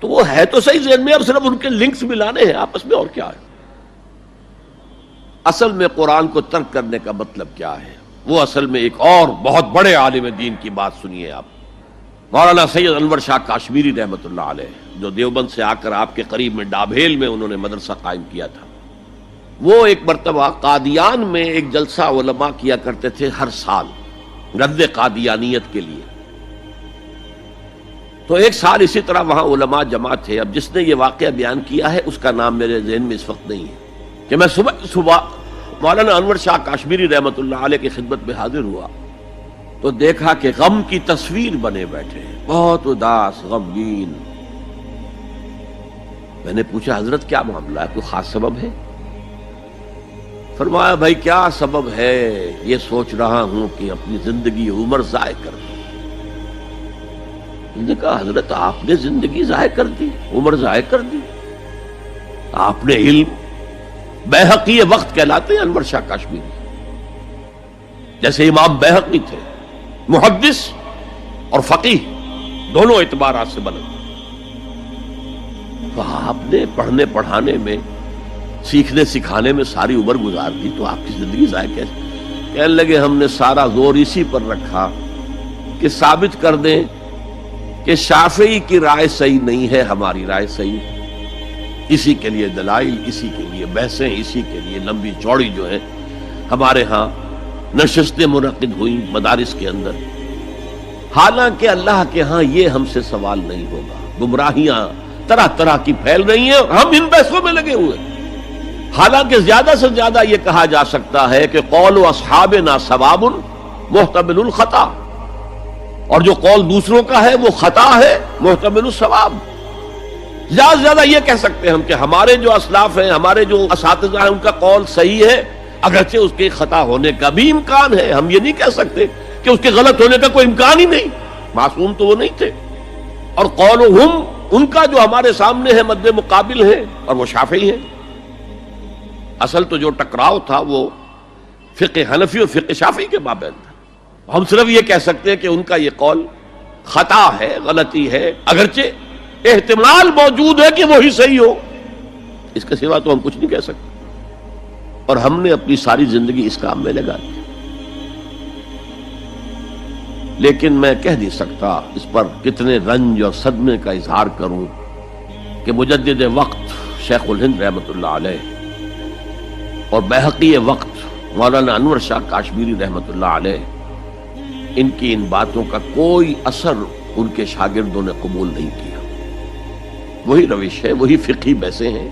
تو وہ ہے تو صحیح ذہن میں، اب صرف ان کے لنکس ملانے ہیں آپس میں، اور کیا ہے؟ اصل میں قرآن کو ترک کرنے کا مطلب کیا ہے؟ وہ اصل میں ایک اور بہت بڑے عالم دین کی بات سنیے آپ، مولانا سید انور شاہ کاشمیری رحمۃ اللہ علیہ، جو دیوبند سے آ کر آپ کے قریب میں ڈابھیل میں انہوں نے مدرسہ قائم کیا تھا۔ وہ ایک مرتبہ قادیان میں ایک جلسہ علماء کیا کرتے تھے ہر سال رد قادیانیت کے لیے۔ تو ایک سال اسی طرح وہاں علماء جمع تھے۔ اب جس نے یہ واقعہ بیان کیا ہے اس کا نام میرے ذہن میں اس وقت نہیں ہے، کہ میں صبح مولانا انور شاہ کاشمیری رحمۃ اللہ علیہ کی خدمت میں حاضر ہوا تو دیکھا کہ غم کی تصویر بنے بیٹھے ہیں، بہت اداس، غمگین۔ میں نے پوچھا حضرت کیا معاملہ ہے، کوئی خاص سبب ہے؟ فرمایا بھائی کیا سبب ہے، یہ سوچ رہا ہوں کہ اپنی زندگی عمر ضائع کر دی۔ میں نے کہا حضرت آپ نے زندگی ضائع کر دی، عمر ضائع کر دی؟ آپ نے علم، بیہقی وقت کہلاتے ہیں انور شاہ کاشمیری، جیسے امام بیہقی تھے، محدث اور فقیہ دونوں اعتبارات سے بلند۔ تو آپ نے پڑھنے پڑھانے میں، سیکھنے سکھانے میں ساری عمر گزار دی، تو آپ کی زندگی ضائع کیسے؟ کہنے لگے ہم نے سارا زور اسی پر رکھا کہ ثابت کر دیں کہ شافعی کی رائے صحیح نہیں ہے، ہماری رائے صحیح ہے۔ اسی کے لیے دلائل، اسی کے لیے بحثیں، اسی کے لیے لمبی چوڑی جو ہے ہمارے ہاں نشستیں منعقد ہوئی مدارس کے اندر۔ حالانکہ اللہ کے ہاں یہ ہم سے سوال نہیں ہوگا، گمراہیاں طرح طرح کی پھیل رہی ہیں، ہم ان بحثوں میں لگے ہوئے۔ حالانکہ زیادہ سے زیادہ یہ کہا جا سکتا ہے کہ قول اصحابنا ثواب محتمل الخطا، اور جو قول دوسروں کا ہے وہ خطا ہے محتمل الثواب۔ زیادہ سے زیادہ یہ کہہ سکتے ہیں ہم کہ ہمارے جو اسلاف ہیں، ہمارے جو اساتذہ ہیں، ان کا قول صحیح ہے، اگرچہ اس کے خطا ہونے کا بھی امکان ہے۔ ہم یہ نہیں کہہ سکتے کہ اس کے غلط ہونے کا کوئی امکان ہی نہیں، معصوم تو وہ نہیں تھے۔ اور قولہم، ان کا جو ہمارے سامنے ہے مد مقابل ہے، اور وہ شافعی ہیں۔ اصل تو جو ٹکراؤ تھا وہ فقہ حنفی اور فقہ شافعی کے مابین تھا۔ ہم صرف یہ کہہ سکتے ہیں کہ ان کا یہ قول خطا ہے، غلطی ہے، اگرچہ احتمال موجود ہے کہ وہی صحیح ہو، اس کے سوا تو ہم کچھ نہیں کہہ سکتے۔ اور ہم نے اپنی ساری زندگی اس کام میں لگا دی، لیکن میں کہہ نہیں سکتا اس پر کتنے رنج اور صدمے کا اظہار کروں کہ مجدد وقت شیخ الہند رحمۃ اللہ علیہ اور بیہقی وقت مولانا انور شاہ کاشمیری رحمۃ اللہ علیہ، ان کی ان باتوں کا کوئی اثر ان کے شاگردوں نے قبول نہیں کیا۔ وہی روش ہے، وہی فقہی بحثیں ہیں،